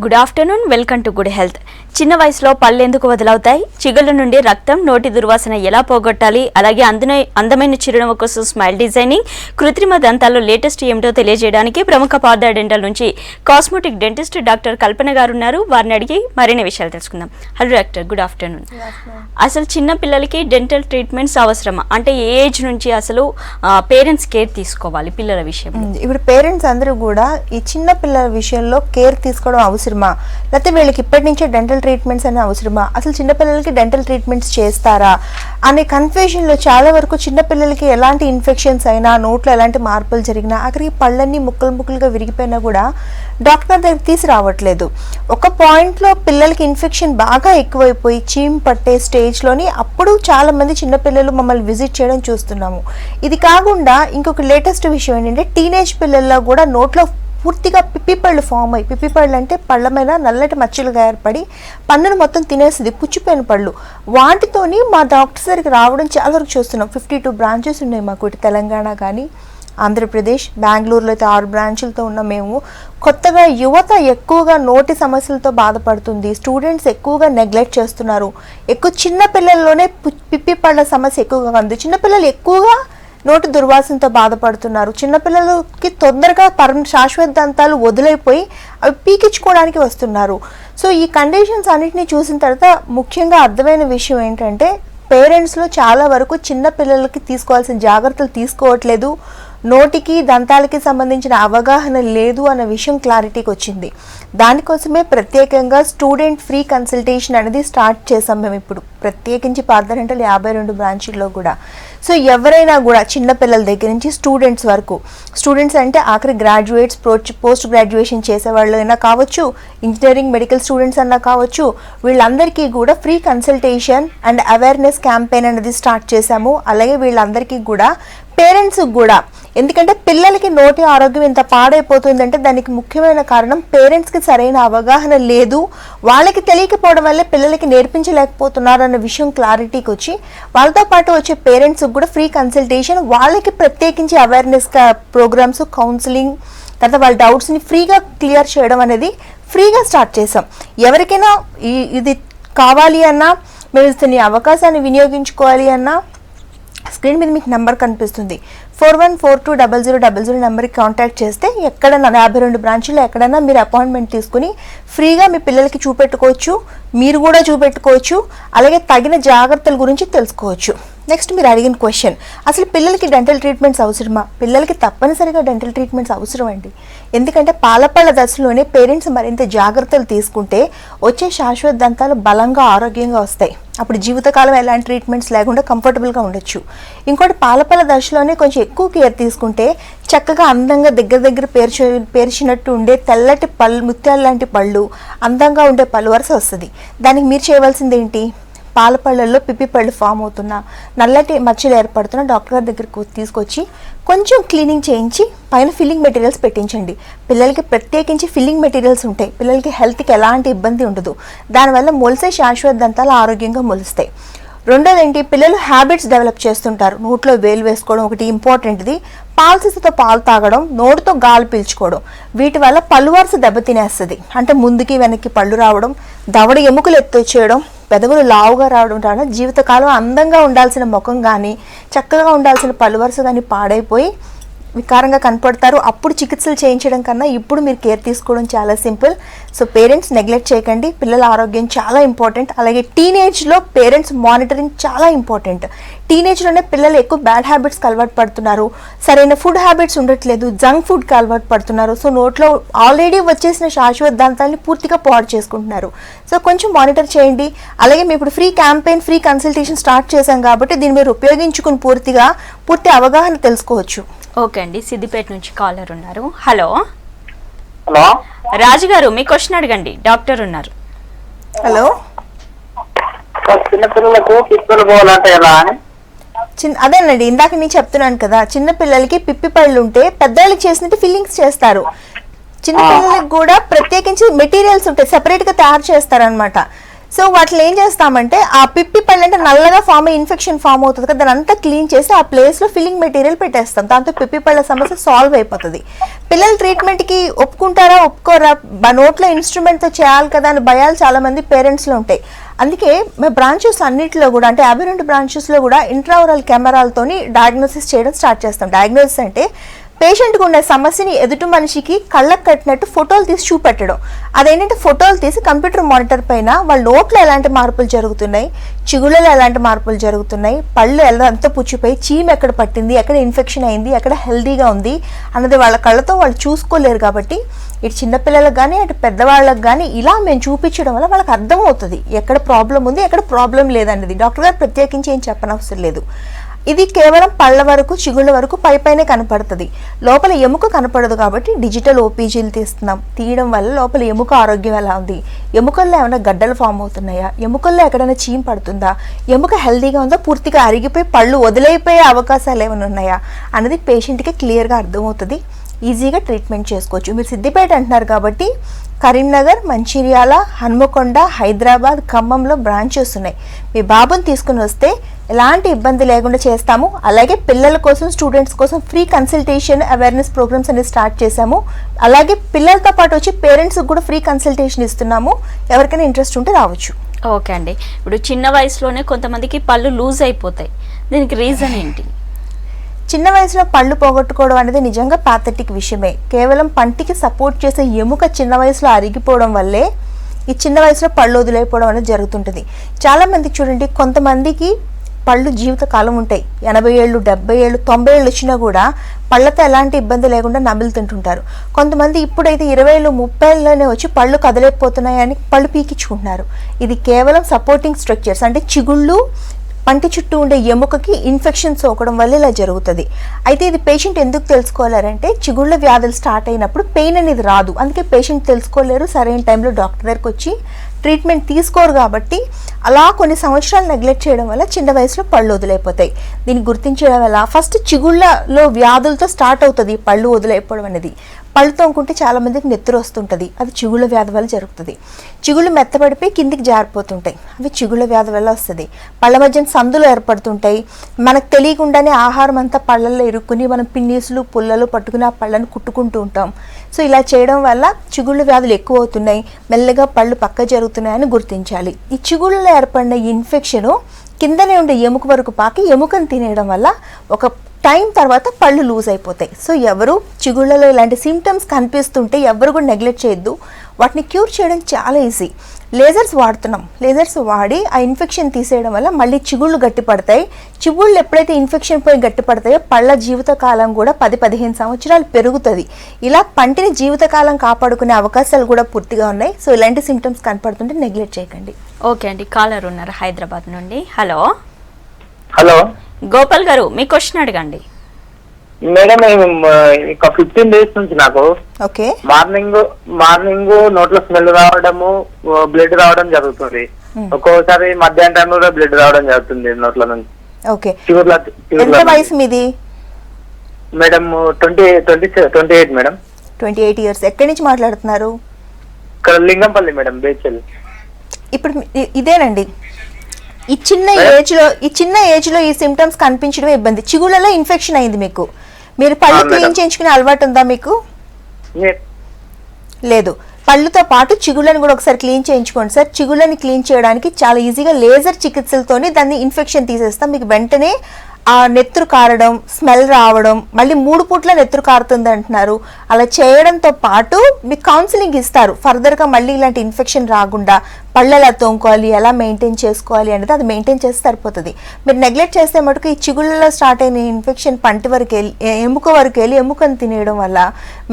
Good afternoon, welcome to good health. చిన్న వయసులో పళ్ళు ఎందుకు వదులవుతాయి, చిగుళ్ళ నుండి రక్తం, నోటి దుర్వాసన ఎలా పోగొట్టాలి, అలాగే అందమైన చిరునవ్వు కోసం స్మైల్ డిజైనింగ్, కృత్రిమ దంతాల్లో లేటెస్ట్ ఏమిటో తెలియజేయడానికి ప్రముఖ పార్థ డెంటల్ నుంచి కాస్మెటిక్ డెంటిస్ట్ డాక్టర్ కల్పన గారు ఉన్నారు. వారిని అడిగి మరిన్ని విషయాలు తెలుసుకుందాం. Hello doctor, good afternoon. అసలు చిన్న పిల్లలకి డెంటల్ ట్రీట్మెంట్స్ అవసరమా? అంటే ఏ ఏజ్ నుంచి అసలు పేరెంట్స్ కేర్ తీసుకోవాలి పిల్లల విషయంలో? ఇప్పుడు పేరెంట్స్ అందరూ కూడా ఈ చిన్న పిల్లల విషయంలో కేర్ తీసుకోవడం అవసరమా, లేకపోతే వీళ్ళకి ఇప్పటి నుంచే డెంటల్ ట్రీట్మెంట్స్ అనే అవసరమా, అసలు చిన్నపిల్లలకి డెంటల్ ట్రీట్మెంట్స్ చేస్తారా అనే కన్ఫ్యూజన్లో చాలా వరకు చిన్నపిల్లలకి ఎలాంటి ఇన్ఫెక్షన్స్ అయినా, నోట్లో ఎలాంటి మార్పులు జరిగినా, అక్కడికి పళ్ళన్నీ ముక్కలుగా విరిగిపోయినా కూడా డాక్టర్ దగ్గర తీసుకురావట్లేదు. ఒక పాయింట్లో పిల్లలకి ఇన్ఫెక్షన్ బాగా ఎక్కువైపోయి చీమ్ పట్టే స్టేజ్లోని అప్పుడు చాలామంది చిన్నపిల్లలు మమ్మల్ని విజిట్ చేయడం చూస్తున్నాము. ఇది కాకుండా ఇంకొక లేటెస్ట్ విషయం ఏంటంటే టీనేజ్ పిల్లల్లో కూడా నోట్లో పూర్తిగా పిప్పిపళ్ళు ఫామ్ అయ్యి, పిప్పిపళ్ళు అంటే పళ్ళ మీద నల్లటి మచ్చలుగా ఏర్పడి పన్నును మొత్తం తినేస్తుంది, పుచ్చిపోయిన పళ్ళు. వాటితోని మా డాక్టర్స్ దగ్గరికి రావడం చాలా వరకు చూస్తున్నాం. 52 బ్రాంచెస్ ఉన్నాయి మాకు, ఇటు తెలంగాణ కానీ ఆంధ్రప్రదేశ్, బెంగళూరులో అయితే 6 బ్రాంచులతో ఉన్న మేము. కొత్తగా యువత ఎక్కువగా నోటి సమస్యలతో బాధపడుతుంది, స్టూడెంట్స్ ఎక్కువగా నెగ్లెక్ట్ చేస్తున్నారు. ఎక్కువ చిన్న పిల్లల్లోనే పిప్పిపళ్ళ సమస్య ఎక్కువగా ఉంది. చిన్నపిల్లలు ఎక్కువగా నోటి దుర్వాసనతో బాధపడుతున్నారు. చిన్నపిల్లలకి తొందరగా శాశ్వత దంతాలు వదిలైపోయి అవి పీకించుకోవడానికి వస్తున్నారు. సో ఈ కండిషన్స్ అన్నిటినీ చూసిన తర్వాత ముఖ్యంగా అర్థమైన విషయం ఏంటంటే పేరెంట్స్లో చాలా వరకు చిన్న పిల్లలకి తీసుకోవాల్సిన జాగ్రత్తలు తీసుకోవట్లేదు, నోటికి దంతాలకి సంబంధించిన అవగాహన లేదు అన్న విషయం క్లారిటీకి వచ్చింది. దానికోసమే ప్రత్యేకంగా స్టూడెంట్ ఫ్రీ కన్సల్టేషన్ అనేది స్టార్ట్ చేసాం మేము ఇప్పుడు, ప్రత్యేకించి పార్థ డెంటల్ 52 బ్రాంచీల్లో కూడా. సో ఎవరైనా కూడా చిన్నపిల్లల దగ్గర నుంచి స్టూడెంట్స్ వరకు, స్టూడెంట్స్ అంటే ఆఖరి గ్రాడ్యుయేట్స్, పోస్ట్ గ్రాడ్యుయేషన్ చేసేవాళ్ళు అయినా కావచ్చు, ఇంజనీరింగ్ మెడికల్ స్టూడెంట్స్ అన్నా కావచ్చు, వీళ్ళందరికీ కూడా free consultation and awareness campaign అనేది స్టార్ట్ చేశాము. అలాగే వీళ్ళందరికీ కూడా పేరెంట్స్ కూడా, ఎందుకంటే పిల్లలకి నోటి ఆరోగ్యం ఇంత పాడైపోతుందంటే దానికి ముఖ్యమైన కారణం పేరెంట్స్కి సరైన అవగాహన లేదు, వాళ్ళకి తెలియకపోవడం వల్లే పిల్లలకి నేర్పించలేకపోతున్నారు అన్న విషయం క్లారిటీకి వచ్చి వాళ్ళతో పాటు వచ్చే పేరెంట్స్కి కూడా ఫ్రీ కన్సల్టేషన్, వాళ్ళకి ప్రత్యేకించి అవేర్నెస్ ప్రోగ్రామ్స్, కౌన్సిలింగ్, తర్వాత వాళ్ళ డౌట్స్ని ఫ్రీగా క్లియర్ చేయడం అనేది ఫ్రీగా స్టార్ట్ చేసాం. ఎవరికైనా ఇది కావాలి అన్నా, మేము ఇస్తున్న అవకాశాన్ని వినియోగించుకోవాలి అన్నా స్క్రీన్ మీద మీకు నెంబర్ కనిపిస్తుంది, 41420000 నెంబర్కి కాంటాక్ట్ చేస్తే ఎక్కడైనా 52 బ్రాంచ్లో ఎక్కడైనా మీరు అపాయింట్మెంట్ తీసుకుని ఫ్రీగా మీ పిల్లలకి చూపెట్టుకోవచ్చు, మీరు కూడా చూపెట్టుకోవచ్చు, అలాగే తగిన జాగ్రత్తల గురించి తెలుసుకోవచ్చు. నెక్స్ట్ మీరు అడిగిన క్వశ్చన్, అసలు పిల్లలకి డెంటల్ ట్రీట్మెంట్స్ అవసరమా? పిల్లలకి తప్పనిసరిగా డెంటల్ ట్రీట్మెంట్స్ అవసరం అండి. ఎందుకంటే పాలపళ్ళ దశలోనే పేరెంట్స్ మరింత జాగ్రత్తలు తీసుకుంటే వచ్చే శాశ్వత దంతాలు బలంగా ఆరోగ్యంగా వస్తాయి. అప్పుడు జీవితకాలం ఎలాంటి ట్రీట్మెంట్స్ లేకుండా కంఫర్టబుల్గా ఉండొచ్చు. ఇంకోటి పాలపళ్ళ దశలోనే కొంచెం ఎక్కువ కేర్ తీసుకుంటే చక్కగా అందంగా దగ్గర పేర్చినట్టు ఉండే తెల్లటి పళ్ళు, ముత్యాలు లాంటి పళ్ళు, అందంగా ఉండే పళ్ళు వరుస వస్తుంది. దానికి మీరు చేయవలసింది ఏంటి? పాలపళ్ళల్లో పిప్పిపళ్ళు ఫామ్ అవుతున్నా, నల్లటి మచ్చలు ఏర్పడుతున్నా డాక్టర్ గారి దగ్గరకు తీసుకొచ్చి కొంచెం క్లీనింగ్ చేయించి పైన ఫిల్లింగ్ మెటీరియల్స్ పెట్టించండి. పిల్లలకి ప్రత్యేకించి ఫిల్లింగ్ మెటీరియల్స్ ఉంటాయి, పిల్లలకి హెల్త్కి ఎలాంటి ఇబ్బంది ఉండదు. దానివల్ల మొలిసే శాశ్వత దంతాలు ఆరోగ్యంగా మొలుస్తాయి. రెండోది ఏంటి, పిల్లలు హ్యాబిట్స్ డెవలప్ చేస్తుంటారు. నోట్లో వేలు వేసుకోవడం ఒకటి ఇంపార్టెంట్ది, పాలసీసతో పాలు తాగడం, నోటితో గాలి పీల్చుకోవడం, వీటి వల్ల పళ్ళు వరుస దెబ్బతినేస్తుంది. అంటే ముందుకి వెనక్కి పళ్ళు రావడం, దవడ ఎముకలు ఎత్తొచ్చేయడం, పెదవులు లావుగా రావడం వలన జీవితకాలం అందంగా ఉండాల్సిన ముఖం కానీ, చక్కగా ఉండాల్సిన పళ్ళు వరుస కానీ పాడైపోయి వికారంగా కనపడతారు. అప్పుడు చికిత్సలు చేయించడం కన్నా ఇప్పుడు మీరు కేర్ తీసుకోవడం చాలా సింపుల్. సో పేరెంట్స్ నెగ్లెక్ట్ చేయకండి, పిల్లల ఆరోగ్యం చాలా ఇంపార్టెంట్. అలాగే టీనేజ్లో పేరెంట్స్ మానిటరింగ్ చాలా ఇంపార్టెంట్. టీనేజ్లోనే పిల్లలు ఎక్కువ బ్యాడ్ హ్యాబిట్స్కి అలవాటు పడుతున్నారు, సరైన ఫుడ్ హ్యాబిట్స్ ఉండట్లేదు, జంక్ ఫుడ్కి అలవాటు పడుతున్నారు. సో నోట్లో ఆల్రెడీ వచ్చేసిన శాశ్వత దంతాలని పూర్తిగా పాడు చేసుకుంటున్నారు. సో కొంచెం మానిటర్ చేయండి. అలాగే మేము ఇప్పుడు free campaign, free consultation start చేశాం కాబట్టి దీన్ని మీరు ఉపయోగించుకుని పూర్తి అవగాహన తెలుసుకోవచ్చు. ఓకే అండి, సిద్దిపేట నుంచి కాలర్ ఉన్నారు. హలో హలో రాజు గారు, మీ క్వశ్చన్ అడగండి, డాక్టర్ ఉన్నారు. హలో, చిన్నపిల్లలకు పిప్పలు పోవాలంటే ఎలా అని? అదేనండి ఇందాక నేను చెప్తున్నాను కదా, చిన్నపిల్లలకి పిప్పిపళ్ళు ఉంటే పెద్దవాళ్ళకి చేసినట్టు ఫిల్లింగ్స్ చేస్తారు. చిన్నపిల్లలకి కూడా ప్రత్యేకించి మెటీరియల్స్ ఉంటాయి, సెపరేట్గా తయారు చేస్తారనమాట. సో వాటిలో ఏం చేస్తామంటే ఆ పిప్పి పళ్ళు అంటే నల్లగా ఇన్ఫెక్షన్ ఫామ్ అవుతుంది కదా, దాని అంతా క్లీన్ చేసి ఆ ప్లేస్లో ఫిల్లింగ్ మెటీరియల్ పెట్టేస్తాం. దాంతో పిప్పి పళ్ళ సమస్య సాల్వ్ అయిపోతుంది. పిల్లల ట్రీట్మెంట్కి ఒప్పుకుంటారా ఒప్పుకోరా, నోట్లో ఇన్స్ట్రుమెంట్తో చేయాలి కదా అని భయాలు చాలామంది పేరెంట్స్లో ఉంటాయి. అందుకే మా బ్రాంచెస్ అన్నింటిలో కూడా అంటే 52 బ్రాంచెస్లో కూడా ఇంట్రావరల్ కెమెరాలతోని డయాగ్నోసిస్ చేయడం స్టార్ట్ చేస్తాం. డయాగ్నోసిస్ అంటే పేషెంట్కి ఉన్న సమస్యని ఎదుటి మనిషికి కళ్ళకు కట్టినట్టు ఫోటోలు తీసి చూపెట్టడం. అదేంటంటే ఫోటోలు తీసి కంప్యూటర్ మానిటర్ పైన వాళ్ళ నోట్లో ఎలాంటి మార్పులు జరుగుతున్నాయి, చిగుళ్ళలో ఎలాంటి మార్పులు జరుగుతున్నాయి, పళ్ళు ఎంత పుచ్చిపోయి, చీమ ఎక్కడ పట్టింది, ఎక్కడ ఇన్ఫెక్షన్ అయింది, ఎక్కడ హెల్దీగా ఉంది అన్నది వాళ్ళ కళ్ళతో వాళ్ళు చూసుకోలేరు. కాబట్టి ఇటు చిన్నపిల్లలకు కానీ అటు పెద్దవాళ్ళకి కానీ ఇలా మేము చూపించడం వల్ల వాళ్ళకి అర్థమవుతుంది ఎక్కడ ప్రాబ్లం ఉంది, ఎక్కడ ప్రాబ్లం లేదన్నది. డాక్టర్ గారు ప్రత్యేకించి ఏం చెప్పనవసరం లేదు. ఇది కేవలం పళ్ళ వరకు చిగుళ్ళ వరకు పైపైనే కనపడుతుంది, లోపల ఎముక కనపడదు. కాబట్టి డిజిటల్ ఓపీజీలు తీయడం వల్ల లోపల ఎముక ఆరోగ్యం ఎలా ఉంది, ఎముకల్లో ఏమైనా గడ్డలు ఫామ్ అవుతున్నాయా, ఎముకల్లో ఎక్కడైనా చీమ పడుతుందా, ఎముక హెల్దీగా ఉందా, పూర్తిగా అరిగిపోయి పళ్ళు వదిలైపోయే అవకాశాలు ఏమైనా ఉన్నాయా అన్నది పేషెంట్కి క్లియర్గా అర్థమవుతుంది. ఈజీగా ట్రీట్మెంట్ చేసుకోవచ్చు. మీరు సిద్దిపేట అంటున్నారు కాబట్టి కరీంనగర్, మంచిర్యాల, హన్మకొండ, హైదరాబాద్, ఖమ్మంలో బ్రాంచెస్ ఉన్నాయి. మీ బాబుని తీసుకుని వస్తే ఎలాంటి ఇబ్బంది లేకుండా చేస్తాము. అలాగే పిల్లల కోసం, స్టూడెంట్స్ కోసం ఫ్రీ కన్సల్టేషన్ అవేర్నెస్ ప్రోగ్రామ్స్ అనేది స్టార్ట్ చేశాము. అలాగే పిల్లలతో పాటు వచ్చి పేరెంట్స్కి కూడా ఫ్రీ కన్సల్టేషన్ ఇస్తున్నాము. ఎవరికైనా ఇంట్రెస్ట్ ఉంటే రావచ్చు. ఓకే అండి. ఇప్పుడు చిన్న వయసులోనే కొంతమందికి పళ్ళు లూజ్ అయిపోతాయి, దీనికి రీజన్ ఏంటి? చిన్న వయసులో పళ్ళు పోగొట్టుకోవడం అనేది నిజంగా పాథటిక్ విషయమే. కేవలం పంటికి సపోర్ట్ చేసే ఎముక చిన్న వయసులో అరిగిపోవడం వల్లే ఈ చిన్న వయసులో పళ్ళు వదిలేకపోవడం అనేది జరుగుతుంటుంది. చాలామందికి చూడండి, కొంతమందికి పళ్ళు జీవితకాలం ఉంటాయి. 80 ఏళ్ళు, 70 ఏళ్ళు, 90 ఏళ్ళు వచ్చినా కూడా పళ్ళతో ఎలాంటి ఇబ్బంది లేకుండా నమిలి తింటుంటారు. కొంతమంది ఇప్పుడైతే 20 ఏళ్ళు, 30 ఏళ్ళలోనే వచ్చి పళ్ళు కదలేకపోతున్నాయని పళ్ళు పీకించుకుంటున్నారు. ఇది కేవలం సపోర్టింగ్ స్ట్రక్చర్స్ అంటే చిగుళ్ళు, పంటి చుట్టూ ఉండే ఎముకకి ఇన్ఫెక్షన్ సోకడం వల్ల ఇలా జరుగుతుంది. అయితే ఇది పేషెంట్ ఎందుకు తెలుసుకోలేరంటే చిగుళ్ళ వ్యాధులు స్టార్ట్ అయినప్పుడు పెయిన్ అనేది రాదు, అందుకే పేషెంట్ తెలుసుకోలేరు, సరైన టైంలో డాక్టర్ దగ్గరికి వచ్చి ట్రీట్మెంట్ తీసుకోరు. కాబట్టి అలా కొన్ని సంవత్సరాలు నెగ్లెక్ట్ చేయడం వల్ల చిన్న వయసులో పళ్ళు వదిలైపోతాయి. దీన్ని గుర్తించడం వల్ల ఫస్ట్ చిగుళ్ళలో వ్యాధులతో స్టార్ట్ అవుతుంది పళ్ళు వదిలైపోవడం అనేది. పళ్ళు తోముకుంటే చాలా మందికి నెత్తురు వస్తుంటుంది, అది చిగుళ్ళ వ్యాధి వల్ల జరుగుతుంది. చిగుళ్ళు మెత్తబడిపోయి కిందికి జారిపోతుంటాయి, అవి చిగుళ్ళ వ్యాధి వల్ల వస్తుంది. పళ్ళ మధ్యన సందులు ఏర్పడుతుంటాయి, మనకు తెలియకుండానే ఆహారం అంతా పళ్ళల్లో ఇరుక్కుని మనం పిన్నీసులు, పుల్లలు పట్టుకుని ఆ పళ్ళను కుట్టుకుంటూ ఉంటాం. సో ఇలా చేయడం వల్ల చిగుళ్ళ వ్యాధులు ఎక్కువ అవుతున్నాయి, మెల్లగా పళ్ళు పక్క జరుగుతున్నాయని గుర్తించాలి. ఈ చిగుళ్ళలో ఏర్పడిన ఇన్ఫెక్షను కిందనే ఉండే ఎముక వరకు పాకి ఎముకను తినేయడం వల్ల ఒక టైం తర్వాత పళ్ళు లూజ్ అయిపోతాయి. సో ఎవరు చిగుళ్ళలో ఇలాంటి సిమ్టమ్స్ కనిపిస్తుంటే ఎవరు కూడా నెగ్లెక్ట్ చేయొద్దు. వాటిని క్యూర్ చేయడం చాలా ఈజీ. లేజర్స్ వాడుతున్నాం, లేజర్స్ వాడి ఆ ఇన్ఫెక్షన్ తీసేయడం వల్ల మళ్ళీ చిగుళ్ళు గట్టిపడతాయి. చిగుళ్ళు ఎప్పుడైతే ఇన్ఫెక్షన్ పోయి గట్టిపడతాయో పళ్ళ జీవితకాలం కూడా 10-15 సంవత్సరాలు పెరుగుతుంది. ఇలా పంటిని జీవితకాలం కాపాడుకునే అవకాశాలు కూడా పూర్తిగా ఉన్నాయి. సో ఇలాంటి సిమ్టమ్స్ కనపడుతుంటే నెగ్లెక్ట్ చేయకండి. ఓకే అండి, కాలర్ ఉన్నారు హైదరాబాద్ నుండి. హలో హలో గోపాల్ గారు, మీ క్వశ్చన్ అడగండి. మేడం, ఒక 15 డేస్ నుంచి నాకు ఓకే, మార్నింగ్ నోట్లో స్మెల్ రావడము, బ్లడ్ రావడం జరుగుతుంది. ఒక్కోసారి మధ్యాహ్నం టైంలో బ్లడ్ రావడం జరుగుతుంది నోట్ల నుంచి. ఓకే, చిగుర్ల ఎంత వయసు మీది? Madam 28 madam. 28 ఇయర్స్. ఎక్కడి నుంచి మాట్లాడుతున్నారు? ఇక్కడ లింగంపల్లి మేడం, బేచల్. ఇప్పుడు ఇదేనండి, ఈ చిన్న ఏజ్ లో ఈ సిమ్టమ్స్ కనిపించడమే ఇబ్బంది. చిగుళ్ళలో ఇన్ఫెక్షన్ అయింది మీకు, మీరు పళ్ళు క్లీన్ చేయించుకునే అలవాటు ఉందా మీకు? లేదు. పళ్ళుతో పాటు చిగుళ్ళని కూడా ఒకసారి క్లీన్ చేయించుకోండి సార్. చిగుళ్ళని క్లీన్ చేయడానికి చాలా ఈజీగా లేజర్ చికిత్సలతోనే దాన్ని ఇన్ఫెక్షన్ తీసేస్తాం. మీకు వెంటనే ఆ నెత్తురు కారడం, స్మెల్ రావడం, మళ్ళీ 3 పూట్ల నెత్తురు కారుతుంది అంటున్నారు. అలా చేయడంతో పాటు మీకు కౌన్సిలింగ్ ఇస్తారు. ఫర్దర్గా మళ్ళీ ఇలాంటి ఇన్ఫెక్షన్ రాకుండా పళ్ళు ఎలా తోముకోవాలి, ఎలా మెయింటైన్ చేసుకోవాలి అనేది అది మెయింటైన్ చేస్తే సరిపోతుంది. మీరు నెగ్లెక్ట్ చేస్తే మటుకు ఈ చిగుళ్ళలో స్టార్ట్ అయిన ఇన్ఫెక్షన్ పంటి వరకు వెళ్ళి ఎముక వరకు వెళ్ళి ఎముకను తినేయడం వల్ల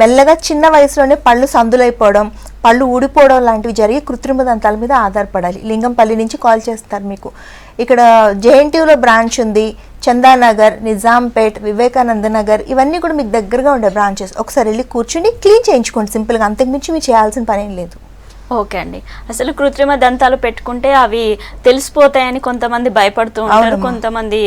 మెల్లగా చిన్న వయసులోనే పళ్ళు సందులైపోవడం, పళ్ళు ఊడిపోవడం లాంటివి జరిగి కృత్రిమ దంతాల మీద ఆధారపడాలి. లింగంపల్లి నుంచి కాల్ చేస్తారు మీకు. ఇక్కడ జేఎన్టీయూలో బ్రాంచ్ ఉంది, చందానగర్, నిజాంపేట్, వివేకానంద నగర్, ఇవన్నీ కూడా మీకు దగ్గరగా ఉండే బ్రాంచెస్. ఒకసారి వెళ్ళి కూర్చుని క్లీన్ చేయించుకోండి సింపుల్గా, అంతకుమించి మీరు చేయాల్సిన పని ఏం లేదు. ఓకే అండి. అసలు కృత్రిమ దంతాలు పెట్టుకుంటే అవి తెలిసిపోతాయని కొంతమంది భయపడుతూ ఉంటారు, కొంతమంది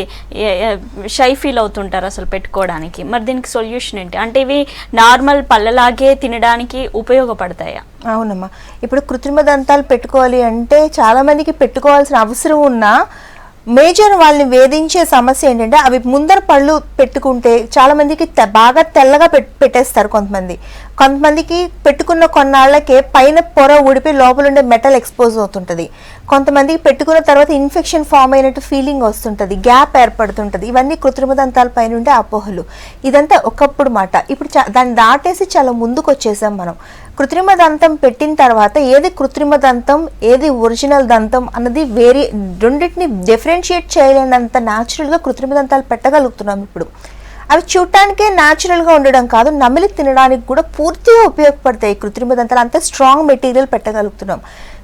షై ఫీల్ అవుతుంటారు అసలు పెట్టుకోవడానికి. మరి దీనికి సొల్యూషన్ ఏంటి? అంటే ఇవి నార్మల్ పళ్ళలాగే తినడానికి ఉపయోగపడతాయా? అవునమ్మా, ఇప్పుడు కృత్రిమ దంతాలు పెట్టుకోవాలి అంటే చాలా మందికి పెట్టుకోవాల్సిన అవసరం ఉన్నా మేజర్ వాళ్ళని వేధించే సమస్య ఏంటంటే అవి ముందర పళ్ళు పెట్టుకుంటే చాలా మందికి బాగా తెల్లగా పెట్టేస్తారు. కొంతమందికి పెట్టుకున్న కొన్నాళ్ళకే పైన పొర ఊడిపోయి లోపల ఉండే మెటల్ ఎక్స్పోజ్ అవుతుంటుంది. కొంతమందికి పెట్టుకున్న తర్వాత ఇన్ఫెక్షన్ ఫామ్ అయినట్టు ఫీలింగ్ వస్తుంటుంది, గ్యాప్ ఏర్పడుతుంటుంది. ఇవన్నీ కృత్రిమ దంతాల పైన ఉండే అపోహలు. ఇదంతా ఒకప్పుడు మాట. ఇప్పుడు దాన్ని దాటేసి చాలా ముందుకు వచ్చేసాం మనం. కృత్రిమ దంతం పెట్టిన తర్వాత ఏది కృత్రిమ దంతం ఏది ఒరిజినల్ దంతం అన్నది రెండింటిని డిఫరెన్షియేట్ చేయలేనంత న్యాచురల్గా కృత్రిమ దంతాలు పెట్టగలుగుతున్నాం ఇప్పుడు. అవి చూడటానికే న్యాచురల్గా ఉండడం కాదు, నమిలి తినడానికి కూడా పూర్తిగా ఉపయోగపడతాయి కృత్రిమ దంతాలు. అంత స్ట్రాంగ్ మెటీరియల్ పెట్టగలుగుతున్నాం.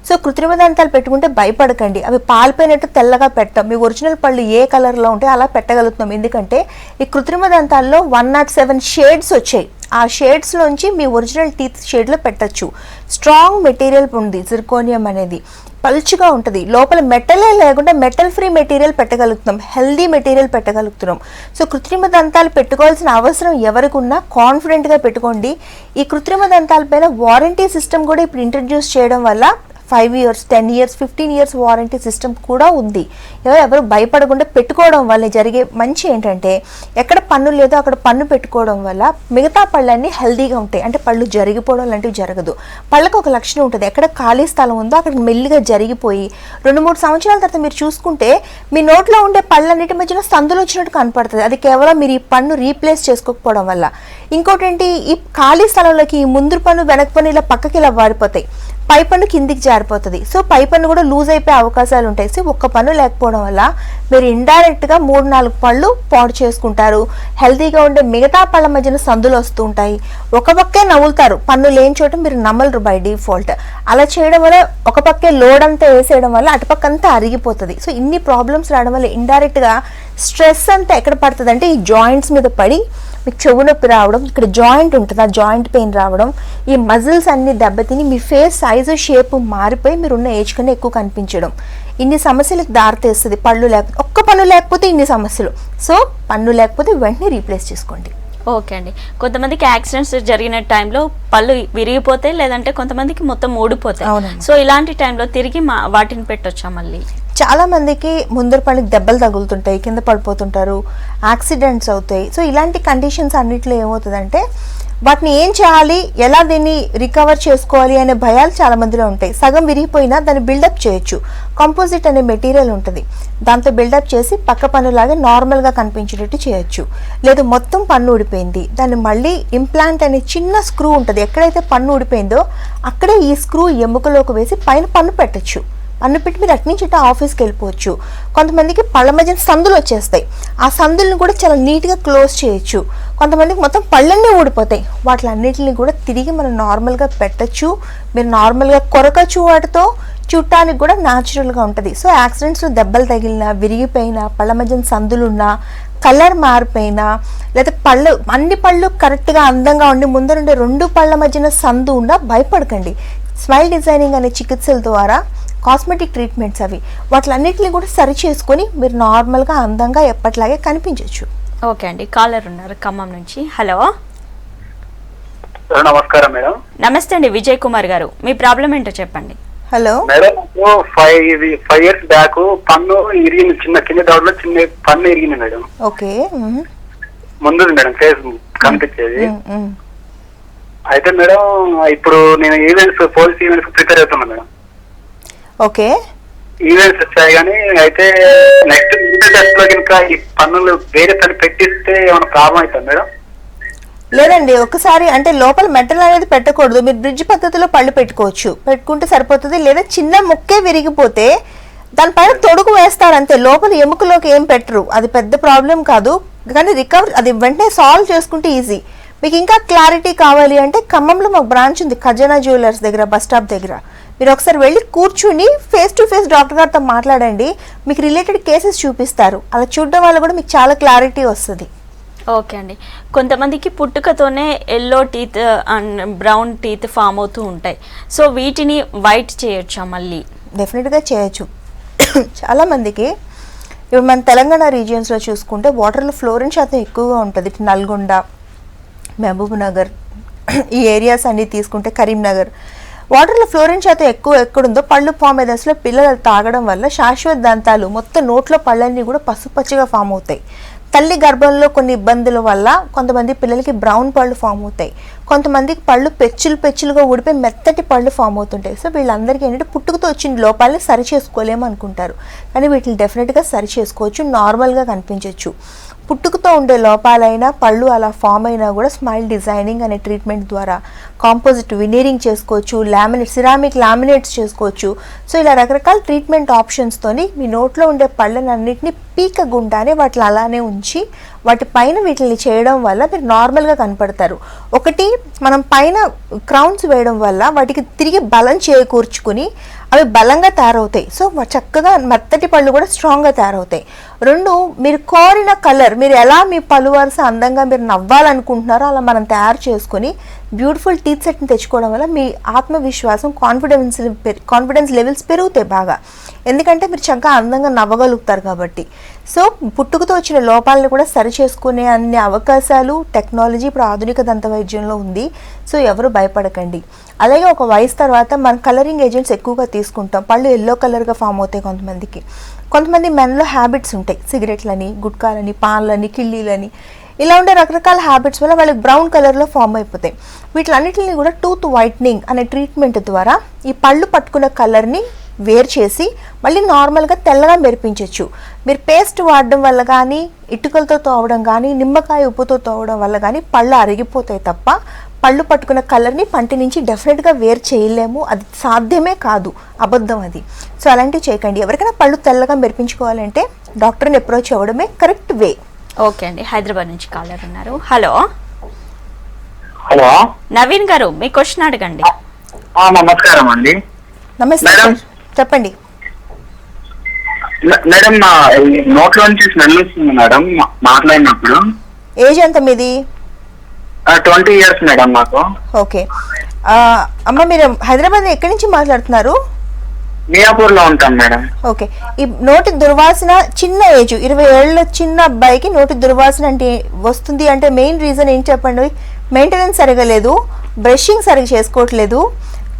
సో కృత్రిమ దంతాలు పెట్టుకుంటే భయపడకండి, అవి పాలిపోయినట్టు తెల్లగా పెట్టాం. మీ ఒరిజినల్ పళ్ళు ఏ కలర్లో ఉంటే అలా పెట్టగలుగుతున్నాం. ఎందుకంటే ఈ కృత్రిమ దంతాల్లో 107 షేడ్స్ వచ్చాయి. ఆ షేడ్స్లోంచి మీ ఒరిజినల్ టీత్ షేడ్లో పెట్టచ్చు. స్ట్రాంగ్ మెటీరియల్ ఉంది జిర్కోనియం అనేది, పలుచుగా ఉంటుంది. లోపల మెటలే లేకుండా మెటల్ ఫ్రీ మెటీరియల్ పెట్టగలుగుతున్నాం, హెల్దీ మెటీరియల్ పెట్టగలుగుతున్నాం. సో కృత్రిమ దంతాలు పెట్టుకోవాల్సిన అవసరం ఎవరికి ఉన్నా కాన్ఫిడెంట్గా పెట్టుకోండి. ఈ కృత్రిమ దంతాల పైన వారంటీ సిస్టమ్ కూడా ఇప్పుడు ఇంట్రడ్యూస్ చేయడం వల్ల 5 years, 10 years, 15 years warranty system కూడా ఉంది. ఎవరు భయపడకుండా పెట్టుకోవడం వల్ల జరిగే మంచి ఏంటంటే ఎక్కడ పన్ను లేదో అక్కడ పన్ను పెట్టుకోవడం వల్ల మిగతా పళ్ళన్నీ హెల్దీగా ఉంటాయి. అంటే పళ్ళు జరిగిపోవడం లాంటివి జరగదు. పళ్ళకు ఒక లక్షణం ఉంటుంది, ఎక్కడ ఖాళీ స్థలం ఉందో అక్కడ మెల్లిగా జరిగిపోయి 2-3 సంవత్సరాల తర్వాత మీరు చూసుకుంటే మీ నోట్లో ఉండే పళ్ళన్నిటి మధ్యన సందులు వచ్చినట్టు కనపడుతుంది. అది కేవలం మీరు ఈ పన్ను రీప్లేస్ చేసుకోకపోవడం వల్ల. ఇంకోటి ఏంటి, ఈ ఖాళీ స్థలంలోకి ఈ ముందు పన్ను వెనక పన్ను ఇలా పక్కకి ఇలా వారిపోతాయి, పై పన్ను కిందికి జారిపోతుంది. సో పై పన్ను కూడా లూజ్ అయిపోయే అవకాశాలు ఉంటాయి. సో ఒక్క పన్ను లేకపోవడం వల్ల మీరు ఇండైరెక్ట్గా 3-4 పళ్ళు పాడు చేసుకుంటారు. హెల్తీగా ఉండే మిగతా పళ్ళ మధ్యన సందులు వస్తూ ఉంటాయి. ఒక పక్కే నవ్వులుతారు, పన్ను లేని చోట మీరు నమ్మలరు బై డిఫాల్ట్. అలా చేయడం వల్ల ఒక పక్కే లోడ్ అంతా వేసేయడం వల్ల అటుపక్క అంతా అరిగిపోతుంది. సో ఇన్ని ప్రాబ్లమ్స్ రావడం వల్ల ఇండైరెక్ట్గా స్ట్రెస్ అంతా ఎక్కడ పడుతుంది అంటే ఈ జాయింట్స్ మీద పడి మీకు చెవు నొప్పి రావడం, ఇక్కడ జాయింట్ ఉంటుంది ఆ జాయింట్ పెయిన్ రావడం, ఈ మజిల్స్ అన్ని దెబ్బతిని మీ ఫేస్ సైజు షేప్ మారిపోయి మీరున్న ఏజ్ కన్నా ఎక్కువ కనిపించడం, ఇన్ని సమస్యలకు దారితీస్తుంది. పళ్ళు లేకపోతే, ఒక్క పన్ను లేకపోతే ఇన్ని సమస్యలు. సో పన్ను లేకపోతే వెంటనే రీప్లేస్ చేసుకోండి. ఓకే అండి. కొంతమందికి యాక్సిడెంట్స్ జరిగిన టైంలో పళ్ళు విరిగిపోతాయి, లేదంటే కొంతమందికి మొత్తం ఊడిపోతాయి. సో ఇలాంటి టైంలో తిరిగి వాటిని పెట్టొచ్చా మళ్ళీ? చాలా మందికి ముందర పళ్ళకి దెబ్బలు తగులుతుంటాయి, కింద పడిపోతుంటారు, యాక్సిడెంట్స్ అవుతాయి. సో ఇలాంటి కండిషన్స్ అన్నిట్లో ఏమవుతుందంటే వాటిని ఏం చేయాలి, ఎలా దీన్ని రికవర్ చేసుకోవాలి అనే భయాలు చాలా మందిలో ఉంటాయి. సగం విరిగిపోయినా దాన్ని బిల్డప్ చేయొచ్చు. కంపోజిట్ అనే మెటీరియల్ ఉంటుంది, దాంతో బిల్డప్ చేసి పక్క పన్నులాగా నార్మల్గా కనిపించేటట్టు చేయొచ్చు. లేదు మొత్తం పన్ను ఊడిపోయింది, దాన్ని మళ్ళీ ఇంప్లాంట్ అనే చిన్న స్క్రూ ఉంటుంది, ఎక్కడైతే పన్ను ఊడిపోయిందో అక్కడే ఈ స్క్రూ ఎముకలోకి వేసి పైన పన్ను పెట్టచ్చు. పన్ను పెట్టి మీరు అటు నుంచి ఇటు ఆఫీస్కి వెళ్ళిపోవచ్చు. కొంతమందికి పళ్ళ మధ్యన సందులు వచ్చేస్తాయి, ఆ సందులను కూడా చాలా నీట్గా క్లోజ్ చేయొచ్చు. కొంతమందికి మొత్తం పళ్ళన్నీ ఊడిపోతాయి, వాటిలన్నిటిని కూడా తిరిగి మనం నార్మల్గా పెట్టచ్చు. మీరు నార్మల్గా కొరకచ్చు, వాటితో చూడటానికి కూడా న్యాచురల్గా ఉంటుంది. సో యాక్సిడెంట్స్లో దెబ్బలు తగిలినా, విరిగిపోయినా, పళ్ళ మధ్యన సందులున్నా, కలర్ మారిపోయినా, లేదా అన్ని పళ్ళు కరెక్ట్గా అందంగా ఉండి ముందరుండే 2 పళ్ళ మధ్యన సందు ఉన్నా భయపడకండి. స్మైల్ డిజైనింగ్ అనే చికిత్సల ద్వారా కాస్మెటిక్ ట్రీట్మెంట్స్ అవి వాటిలన్నిటిని కూడా సరి చేసుకొని మీరు నార్మల్గా అందంగా ఎప్పట్లాగే కనిపించవచ్చు. ఓకే అండి. కాలర్ ఉన్నారు ఖమ్మం నుంచి. హలో, నమస్కారం మేడం. నమస్తే అండి, విజయ్ కుమార్ గారు, మీ ప్రాబ్లం ఏంటో చెప్పండి. హలో మేడం, 5 years బ్యాక్ పన్ను ఇరిగింది, చిన్న కింద దవడలో చిన్న పన్ను ఇరిగింది మేడం. ఓకే, ముందు మేడం ఫేస్ కనిపించేది. అయితే మేడం ఇప్పుడు నేను పోలీస్ ఈవెంట్స్ ప్రిపేర్ అవుతున్నా మేడం. ఓకే, ఈవెంట్స్ వచ్చాయి కానీ అయితే నెక్స్ట్ టెస్ట్ లో కనుక ఈ పన్నులు వేరే పని పెట్టిస్తే ఏమైనా ప్రాబ్లం అవుతుంది మేడం? లేదండి, ఒకసారి అంటే లోపల మెటల్ అనేది పెట్టకూడదు. మీరు బ్రిడ్జ్ పద్ధతిలో పళ్ళు పెట్టుకోవచ్చు, పెట్టుకుంటే సరిపోతుంది. లేదా చిన్న ముక్కే విరిగిపోతే దానిపైన తొడుగు వేస్తారు అంతే, లోపల ఎముకలోకి ఏం పెట్టరు. అది పెద్ద ప్రాబ్లం కాదు, కానీ రికవర్ అది వెంటనే సాల్వ్ చేసుకుంటే ఈజీ. మీకు ఇంకా క్లారిటీ కావాలి అంటే ఖమ్మంలో మాకు బ్రాంచ్ ఉంది, ఖజానా జ్యువెలర్స్ దగ్గర, బస్ స్టాప్ దగ్గర. మీరు ఒకసారి వెళ్ళి కూర్చుని ఫేస్ టు ఫేస్ డాక్టర్ గారితో మాట్లాడండి, మీకు రిలేటెడ్ కేసెస్ చూపిస్తారు. అలా చూడడం వల్ల కూడా మీకు చాలా క్లారిటీ వస్తుంది. ఓకే అండి. కొంతమందికి పుట్టుకతోనే yellow teeth and brown teeth form అవుతూ ఉంటాయి. సో వీటిని వైట్ చేయొచ్చా మళ్ళీ? డెఫినెట్గా చేయొచ్చు. చాలామందికి ఇప్పుడు మన తెలంగాణ రీజియన్స్లో చూసుకుంటే వాటర్లో ఫ్లోరిన్ శాతం ఎక్కువగా ఉంటుంది. ఇటు నల్గొండ, మహబూబ్ నగర్ ఈ ఏరియాస్ అన్నీ తీసుకుంటే, కరీంనగర్ వాటర్లో ఫ్లోరిన్ శాతం ఎక్కువ ఎక్కడుందో పళ్ళు ఫామ్ అయ్యే దశలో పిల్లలు తాగడం వల్ల శాశ్వత దంతాలు మొత్తం నోట్లో పళ్ళన్నీ కూడా పసుపచ్చిగా ఫామ్ అవుతాయి. తల్లి గర్భంలో కొన్ని ఇబ్బందుల వల్ల కొంతమంది పిల్లలకి బ్రౌన్ పళ్ళు ఫామ్ అవుతాయి, కొంతమందికి పళ్ళు పెచ్చులుగా ఊడిపోయి మెత్తటి పళ్ళు ఫామ్ అవుతుంటాయి. సో వీళ్ళందరికీ ఏంటంటే పుట్టుకతో వచ్చిన లోపాలని సరి చేసుకోలేము అనుకుంటారు, కానీ వీటిని డెఫినెట్గా సరి చేసుకోవచ్చు, నార్మల్గా కనిపించవచ్చు. పుట్టుకతో ఉండే లోపాలైనా పళ్ళు అలా ఫామ్ అయినా కూడా స్మైల్ డిజైనింగ్ అనే ట్రీట్మెంట్ ద్వారా కాంపోజిట్ వినీరింగ్ చేసుకోవచ్చు, సిరామిక్ లామినేట్స్ చేసుకోవచ్చు. సో ఇలా రకరకాల ట్రీట్మెంట్ ఆప్షన్స్తోని మీ నోట్లో ఉండే పళ్ళనన్నింటినీ పీకగుండానే వాటిని అలానే ఉంచి వాటి పైన వీటిని చేయడం వల్ల మీరు నార్మల్గా కనపడతారు. ఒకటి, మనం పైన క్రౌన్స్ వేయడం వల్ల వాటికి తిరిగి బలం చేకూర్చుకుని అవి బలంగా తయారవుతాయి. సో చక్కగా మెత్తటి పళ్ళు కూడా స్ట్రాంగ్గా తయారవుతాయి. రెండు, మీరు కోరిన కలర్, మీరు ఎలా మీ పళ్ళు వరుస అందంగా మీరు నవ్వాలనుకుంటున్నారో అలా మనం తయారు చేసుకొని బ్యూటిఫుల్ టీత్ సెట్ని తెచ్చుకోవడం వల్ల మీ ఆత్మవిశ్వాసం, కాన్ఫిడెన్స్ లెవెల్స్ పెరుగుతాయి బాగా. ఎందుకంటే మీరు చక్కగా అందంగా నవ్వగలుగుతారు కాబట్టి. సో పుట్టుకతో వచ్చిన లోపాలను కూడా సరి చేసుకునే అన్ని అవకాశాలు టెక్నాలజీ ఇప్పుడు ఆధునిక దంత వైద్యంలో ఉంది. సో ఎవరు భయపడకండి. అలాగే ఒక వయసు తర్వాత మనం కలరింగ్ ఏజెంట్స్ ఎక్కువగా తీసుకుంటాం, పళ్ళు ఎల్లో కలర్గా ఫామ్ అవుతాయి కొంతమందికి. కొంతమంది మెన్లో హ్యాబిట్స్ ఉంటాయి, సిగరెట్లని, గుట్కాలని, పాన్లని, కిళ్ళీలని, ఇలా ఉండే రకరకాల హ్యాబిట్స్ వల్ల వాళ్ళకి బ్రౌన్ కలర్లో ఫామ్ అయిపోతాయి. వీటిలన్నిటిని కూడా టూత్ వైట్నింగ్ అనే ట్రీట్మెంట్ ద్వారా ఈ పళ్ళు పట్టుకున్న కలర్ని వేరు చేసి మళ్ళీ నార్మల్గా తెల్లగా మెరిపించవచ్చు. మీరు పేస్ట్ వాడడం వల్ల కానీ, ఇటుకలతో తోవడం కానీ, నిమ్మకాయ ఉప్పుతో తోవడం వల్ల కానీ పళ్ళు అరిగిపోతాయి తప్ప పళ్ళు పట్టుకున్న కలర్ని పంటి నుంచి డెఫినెట్గా వేరు చేయలేము, అది సాధ్యమే కాదు, అబద్ధం అది. సో అలాంటివి చేయకండి. ఎవరికైనా పళ్ళు తెల్లగా మెరిపించుకోవాలంటే డాక్టర్ని అప్రోచ్ అవ్వడమే కరెక్ట్ వే. ఓకే అండి. హైదరాబాద్ నుంచి కాలర్ ఉన్నారు. హలో హలో, నవీన్ గారు, మీ క్వశ్చన్ అడగండి. నమస్కారం అండి. నమస్తే మేడం. చెప్పండి. మేడం, నోట్లో నుంచి స్మెల్ వస్తుంది మేడం మాట్లాడినప్పుడు. ఏజ్ ఎంత మీది? 20 years మేడం నాకు. ఓకే అమ్మ, మీరు హైదరాబాద్ ఎక్కడి నుంచి మాట్లాడుతున్నారు? మియాపూర్ లో ఉంటాం మేడం. ఓకే, ఈ నోటి దుర్వాసన చిన్న ఏజ్ 20 ఏళ్ళ చిన్న అబ్బాయికి నోటి దుర్వాసన అంటే వస్తుంది అంటే మెయిన్ రీజన్ ఏంటి చెప్పండి? మెయింటెనెన్స్ సరిగా లేదు, బ్రషింగ్ సరిగా చేసుకోవట్లేదు,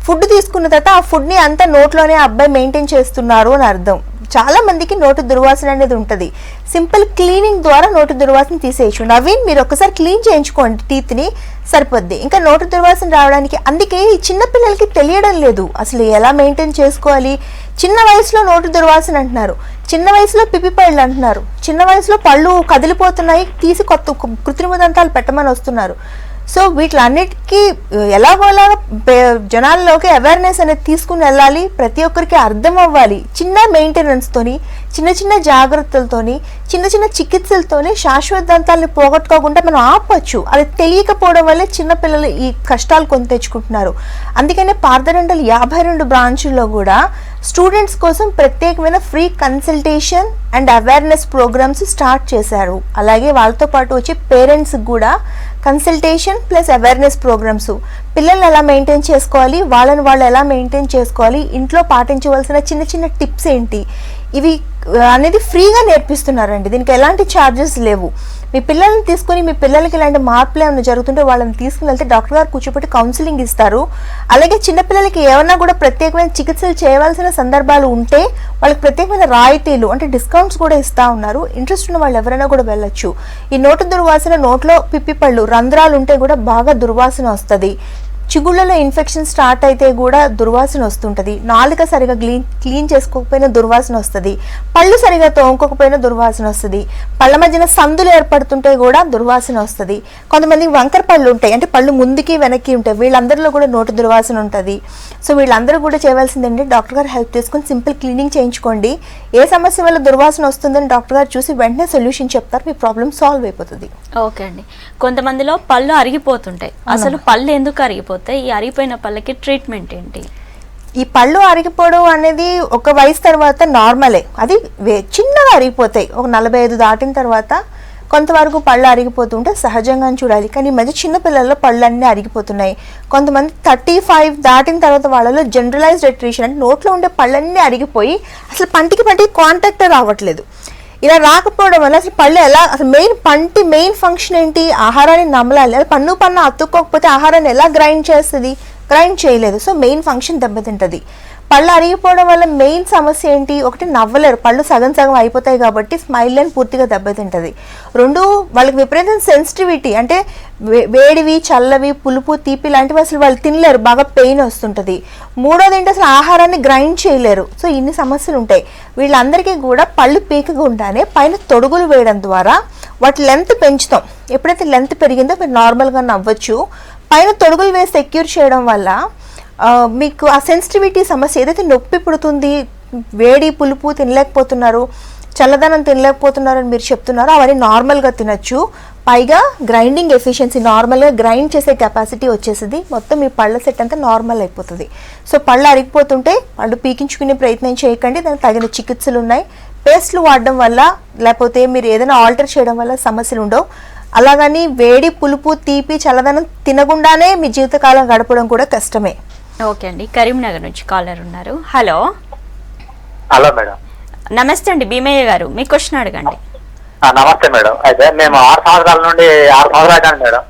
ఫుడ్ తీసుకున్న తర్వాత ఆ ఫుడ్ని అంతా నోట్లోనే అబ్బాయి మెయింటైన్ చేస్తున్నారు అని అర్థం. చాలా మందికి నోటి దుర్వాసన అనేది ఉంటుంది. సింపుల్ క్లీనింగ్ ద్వారా నోటి దుర్వాసన తీసేయచ్చు. నవీన్, మీరు ఒక్కసారి క్లీన్ చేయించుకోండి టీత్ని, సరిపోద్ది. ఇంకా నోటి దుర్వాసన రావడానికి అందుకే ఈ చిన్నపిల్లలకి తెలియడం లేదు అసలు ఎలా మెయింటైన్ చేసుకోవాలి. చిన్న వయసులో నోటి దుర్వాసన అంటున్నారు, చిన్న వయసులో పిప్పి పళ్ళు అంటున్నారు, చిన్న వయసులో పళ్ళు కదిలిపోతున్నాయి, తీసి కొత్త కృత్రిమ దంతాలు పెట్టమని వస్తున్నారు. సో వీటిలన్నిటికీ ఎలాగోలా జనాల్లోకి అవేర్నెస్ అనేది తీసుకుని వెళ్ళాలి, ప్రతి ఒక్కరికి అర్థం అవ్వాలి. చిన్న మెయింటెనెన్స్తోని, చిన్న చిన్న జాగ్రత్తలతోని, చిన్న చిన్న చికిత్సలతోని శాశ్వత దంతాలను పోగొట్టుకోకుండా మనం ఆపచ్చు. అది తెలియకపోవడం వల్లే చిన్నపిల్లలు ఈ కష్టాలు కొని తెచ్చుకుంటున్నారు. అందుకనే పార్థడెంటల్ 52 బ్రాంచుల్లో కూడా స్టూడెంట్స్ కోసం ప్రత్యేకమైన free consultation and awareness programmes start చేశారు. అలాగే వాళ్ళతో పాటు వచ్చి పేరెంట్స్కి కూడా కన్సల్టేషన్ ప్లస్ అవేర్నెస్ ప్రోగ్రామ్స్, పిల్లల్ని ఎలా మెయింటైన్ చేసుకోవాలి, వాళ్ళని వాళ్ళు ఎలా మెయింటైన్ చేసుకోవాలి, ఇంట్లో పాటించవలసిన చిన్న చిన్న టిప్స్ ఏంటి, ఇవి అనేది ఫ్రీగా నేర్పిస్తున్నారండి. దీనికి ఎలాంటి ఛార్జెస్ లేవు. మీ పిల్లల్ని తీసుకొని మీ పిల్లలకి ఇలాంటి మార్పులు ఏమైనా జరుగుతుంటే వాళ్ళని తీసుకుని వెళ్తే డాక్టర్ గారు కూర్చోబెట్టి కౌన్సిలింగ్ ఇస్తారు. అలాగే చిన్నపిల్లలకి ఏమన్నా కూడా ప్రత్యేకమైన చికిత్సలు చేయవలసిన సందర్భాలు ఉంటే వాళ్ళకి ప్రత్యేకమైన రాయితీలు అంటే డిస్కౌంట్స్ కూడా ఇస్తూ ఉన్నారు. ఇంట్రెస్ట్ ఉన్న వాళ్ళు ఎవరైనా కూడా వెళ్ళొచ్చు. ఈ నోటి దుర్వాసన, నోట్లో పిప్పి పళ్ళు రంధ్రాలు ఉంటే కూడా బాగా దుర్వాసన వస్తుంది. చిగుళ్ళలో ఇన్ఫెక్షన్ స్టార్ట్ అయితే కూడా దుర్వాసన వస్తుంటుంది. నాలుక సరిగా క్లీన్ చేసుకోకపోయినా దుర్వాసన వస్తుంది. పళ్ళు సరిగా తోముకోకపోయినా దుర్వాసన వస్తుంది. పళ్ళ మధ్యన సందులు ఏర్పడుతుంటే కూడా దుర్వాసన వస్తుంది. కొంతమంది వంకర పళ్ళు ఉంటాయి, అంటే పళ్ళు ముందుకి వెనక్కి ఉంటాయి, వీళ్ళందరిలో కూడా నోటి దుర్వాసన ఉంటుంది. సో వీళ్ళందరూ కూడా చేయవలసింది ఏంటంటే డాక్టర్ గారు హెల్ప్ చేసుకొని సింపుల్ క్లీనింగ్ చేయించుకోండి. ఏ సమస్య వల్ల దుర్వాసన వస్తుందని డాక్టర్ గారు చూసి వెంటనే సొల్యూషన్ చెప్తారు, మీ ప్రాబ్లం సాల్వ్ అయిపోతుంది. ఓకే అండి. కొంతమందిలో పళ్ళు అరిగిపోతుంటాయి, అసలు పళ్ళు ఎందుకు అరిగిపోతాయి? ఈ అరిగిపోయిన పళ్ళకి ట్రీట్మెంట్ ఏంటి? ఈ పళ్ళు అరిగిపోవడం అనేది ఒక వయసు తర్వాత నార్మలే, అది చిన్నగా అరిగిపోతాయి. ఒక 45 దాటిన తర్వాత కొంతవరకు పళ్ళు అరిగిపోతుంటే సహజంగా చూడాలి. కానీ ఈ మధ్య చిన్న పిల్లల్లో పళ్ళు అన్నీ అరిగిపోతున్నాయి. కొంతమంది 35 దాటిన తర్వాత వాళ్ళలో జనరలైజ్డ్ అట్రిషన్ అంటే నోట్లో ఉండే పళ్ళన్నీ అరిగిపోయి అసలు పంటికి కాంటాక్ట్ రావట్లేదు. ఇలా రాకపోవడం వల్ల అసలు పళ్ళు ఎలా, అసలు మెయిన్ ఫంక్షన్ ఏంటి? ఆహారాన్ని నమలాలి. అది పన్ను అతుక్కోకపోతే ఆహారాన్ని ఎలా గ్రైండ్ చేస్తుంది? గ్రైండ్ చేయలేదు. సో మెయిన్ ఫంక్షన్ దెబ్బతింటది. పళ్ళు అరిగిపోవడం వల్ల మెయిన్ సమస్య ఏంటి? ఒకటి నవ్వలేరు, పళ్ళు సగం అయిపోతాయి కాబట్టి స్మైల్ లైన్ పూర్తిగా దెబ్బతింటది. రెండు, వాళ్ళకి విపరీతం సెన్సిటివిటీ అంటే వేడివి, చల్లవి, పులుపు, తీపి లాంటివి అసలు వాళ్ళు తినలేరు, బాగా పెయిన్ వస్తుంటది. మూడోది ఏంటి, అసలు ఆహారాన్ని గ్రైండ్ చేయలేరు. సో ఇన్ని సమస్యలు ఉంటాయి. వీళ్ళందరికీ కూడా పళ్ళు పీకకుండానే పైన తొడుగులు వేయడం ద్వారా వాటి లెంత్ పెంచుతాం. ఎప్పుడైతే లెంత్ పెరిగిందో మీరు నార్మల్గా నవ్వచ్చు. పైన తొడుగులు వేసి సెక్యూర్ చేయడం వల్ల మీకు ఆ సెన్సిటివిటీ సమస్య ఏదైతే నొప్పి పుడుతుంది, వేడి పులుపు తినలేకపోతున్నారు, చల్లదనం తినలేకపోతున్నారు అని మీరు చెప్తున్నారో అవన్నీ నార్మల్గా తినచ్చు. పైగా గ్రైండింగ్ ఎఫిషియన్సీ, నార్మల్గా గ్రైండ్ చేసే కెపాసిటీ వచ్చేసింది. మొత్తం మీ పళ్ళ సెట్ అంతా నార్మల్ అయిపోతుంది. సో పళ్ళు అరిగిపోతుంటే పళ్ళు పీకించుకునే ప్రయత్నం చేయకండి. దానికి తగిన చికిత్సలు ఉన్నాయి. పేస్ట్లు వాడడం వల్ల లేకపోతే మీరు ఏదైనా ఆల్టర్ చేయడం వల్ల సమస్యలు ఉండవు. అలాగని వేడి పులుపు తీపి చల్లదనం తినకుండానే మీ జీవితకాలం గడపడం కూడా కష్టమే. ఓకే అండి, కరీంనగర్ నుంచి కాలర్ ఉన్నారు. హలో. Hello madam. నమస్తే అండి, భీమయ్య గారు, మీ క్వశ్చన్ అడగండి. నమస్తే మేడం. అయితే మేము 6 సంవత్సరాల నుండి 6 సంవత్సరాలు కానీ మేడం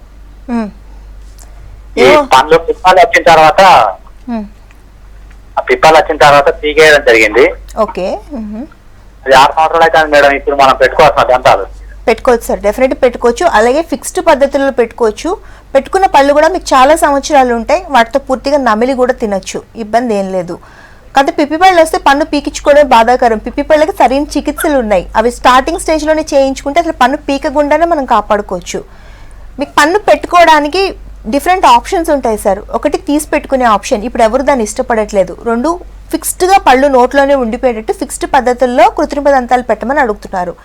ఈ పండ్లు పిప్పాలు వచ్చిన తర్వాత పీకేయడం జరిగింది. ఓకే, అది 6 సంవత్సరాలు అయితే మేడం. ఇప్పుడు మనం పెట్టుకోవాల్సిన దంతాలు పెట్టుకోవచ్చు సార్, డెఫినెట్ పెట్టుకోవచ్చు. అలాగే ఫిక్స్డ్ పద్ధతుల్లో పెట్టుకోవచ్చు. పెట్టుకున్న పళ్ళు కూడా మీకు చాలా సంవత్సరాలు ఉంటాయి. వాటితో పూర్తిగా నమిలి కూడా తినొచ్చు, ఇబ్బంది ఏం లేదు. కాకపోతే పిప్పి పళ్ళు వస్తే పన్ను పీకించుకోవడం బాధాకరం. పిప్పి పళ్ళకి సరైన చికిత్సలు ఉన్నాయి. అవి స్టార్టింగ్ స్టేజ్లోనే చేయించుకుంటే అసలు పన్ను పీకకుండానే మనం కాపాడుకోవచ్చు. మీకు పన్ను పెట్టుకోవడానికి డిఫరెంట్ ఆప్షన్స్ ఉంటాయి సార్. ఒకటి తీసి పెట్టుకునే ఆప్షన్, ఇప్పుడు ఎవరు దాన్ని ఇష్టపడట్లేదు. రెండు, ఫిక్స్డ్గా పళ్ళు నోట్లోనే ఉండిపోయేటట్టు ఫిక్స్డ్ పద్ధతుల్లో కృత్రిమ దంతాలు పెట్టమని అడుగుతున్నారు.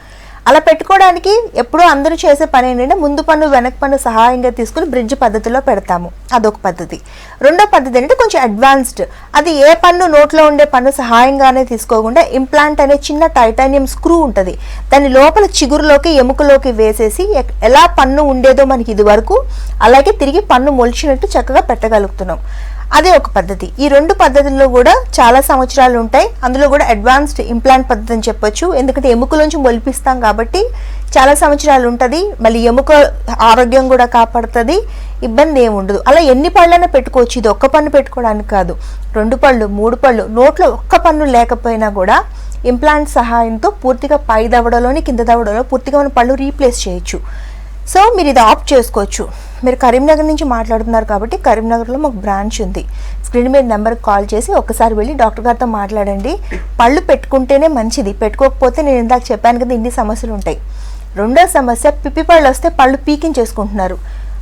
అలా పెట్టుకోవడానికి ఎప్పుడూ అందరూ చేసే పని ఏంటంటే ముందు పన్ను వెనక పన్ను సహాయంగా తీసుకుని బ్రిడ్జ్ పద్ధతిలో పెడతాము, అదొక పద్ధతి. రెండో పద్ధతి ఏంటంటే కొంచెం అడ్వాన్స్డ్, అది ఏ పన్ను నోట్లో ఉండే పన్ను సహాయంగానే తీసుకోకుండా ఇంప్లాంట్ అనే చిన్న టైటానియం స్క్రూ ఉంటుంది, దాని లోపల చిగురులోకి ఎముకలోకి వేసేసి ఎలా పన్ను ఉండేదో మనకి ఇది వరకు అలాగే తిరిగి పన్ను మొలిచినట్టు చక్కగా పెట్టగలుగుతున్నాం. అదే ఒక పద్ధతి. ఈ రెండు పద్ధతుల్లో కూడా చాలా సంవత్సరాలు ఉంటాయి. అందులో కూడా అడ్వాన్స్డ్ ఇంప్లాంట్ పద్ధతి అని చెప్పొచ్చు, ఎందుకంటే ఎముకలోంచి మొలిపిస్తాం కాబట్టి చాలా సంవత్సరాలు ఉంటుంది. మళ్ళీ ఎముక ఆరోగ్యం కూడా కాపాడుతుంది, ఇబ్బంది ఏమి ఉండదు. అలా ఎన్ని పళ్ళైనా పెట్టుకోవచ్చు. ఇది ఒక్క పన్ను పెట్టుకోవడానికి కాదు, 2 పళ్ళు 3 పళ్ళు, నోట్లో ఒక్క పన్ను లేకపోయినా కూడా ఇంప్లాంట్ సహాయంతో పూర్తిగా పై దవడలోని కింద దవడలో పూర్తిగా మన పళ్ళు రీప్లేస్ చేయొచ్చు. సో మీరు ఇది ఆప్ట్ చేసుకోవచ్చు. మీరు కరీంనగర్ నుంచి మాట్లాడుతున్నారు కాబట్టి కరీంనగర్లో మాకు బ్రాంచ్ ఉంది. స్క్రీన్ మీద నెంబర్కి కాల్ చేసి ఒక్కసారి వెళ్ళి డాక్టర్ గారితో మాట్లాడండి. పళ్ళు పెట్టుకుంటేనే మంచిది, పెట్టుకోకపోతే నేను ఇందాక చెప్పాను కదా ఇన్ని సమస్యలు ఉంటాయి. రెండో సమస్య, పిప్పి పళ్ళు వస్తే పళ్ళు పీకించేసుకుంటున్నారు.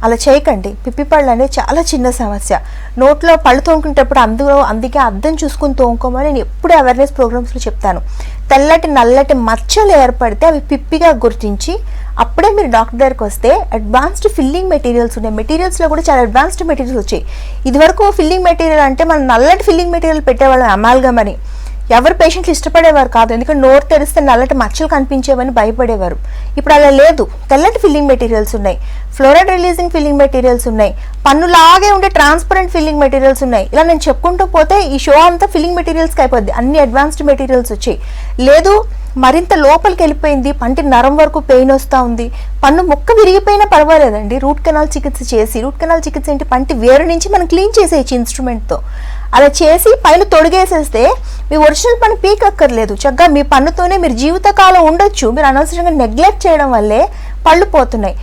అలా చేయకండి. పిప్పి పళ్ళు అనేది చాలా చిన్న సమస్య. నోట్లో పళ్ళు తోముకునేటప్పుడు అందుకే అద్దం చూసుకుని తోముకోమని నేను ఎప్పుడు అవేర్నెస్ ప్రోగ్రామ్స్లో చెప్తాను. తెల్లటి నల్లటి మచ్చలు ఏర్పడితే అవి పిప్పిగా గుర్తించి అప్పుడే మీరు డాక్టర్ దగ్గరికి వస్తే అడ్వాన్స్డ్ ఫిల్లింగ్ మెటీరియల్స్ ఉన్నాయి. మెటీరియల్స్లో కూడా చాలా అడ్వాన్స్డ్ మెటీరియల్స్ వచ్చాయి. ఇదివరకు ఫిల్లింగ్ మెటీరియల్ అంటే మనం నల్లటి ఫిల్లింగ్ మెటీరియల్ పెట్టేవాళ్ళం అమాల్గమ్ అని. ఎవరు పేషెంట్లు ఇష్టపడేవారు కాదు, ఎందుకంటే నోరు తెరిస్తే నల్లటి మచ్చలు కనిపించేవని భయపడేవారు. ఇప్పుడు అలా లేదు, తెల్లటి ఫిల్లింగ్ మెటీరియల్స్ ఉన్నాయి, ఫ్లోరైడ్ రిలీజింగ్ ఫిల్లింగ్ మెటీరియల్స్ ఉన్నాయి, పన్నులాగే ఉండే ట్రాన్స్పరెంట్ ఫిల్లింగ్ మెటీరియల్స్ ఉన్నాయి. ఇలా నేను చెప్పుకుంటూ పోతే ఈ షో అంతా ఫిల్లింగ్ మెటీరియల్స్కి అయిపోద్ది. అన్ని అడ్వాన్స్డ్ మెటీరియల్స్ వచ్చాయి. లేదు మరింత లోపలికి వెళ్ళిపోయింది, పంటి నరం వరకు పెయిన్ వస్తూ ఉంది, పన్ను ముక్క విరిగిపోయినా పర్వాలేదండి, రూట్ కెనాల్ చికిత్స చేసి, రూట్ కెనాల్ చికిత్స ఏంటి, పంటి వేరు నుంచి మనం క్లీన్ చేసేయచ్చు ఇన్స్ట్రుమెంట్తో. అలా చేసి పైన తొడిగేసేస్తే మీ ఒరిజినల్ పన్ను పీకక్కర్లేదు, చక్కగా మీ పన్నుతోనే మీరు జీవితకాలం ఉండొచ్చు. మీరు అనవసరంగా నెగ్లెక్ట్ చేయడం వల్లే పళ్ళు పోతున్నాయి.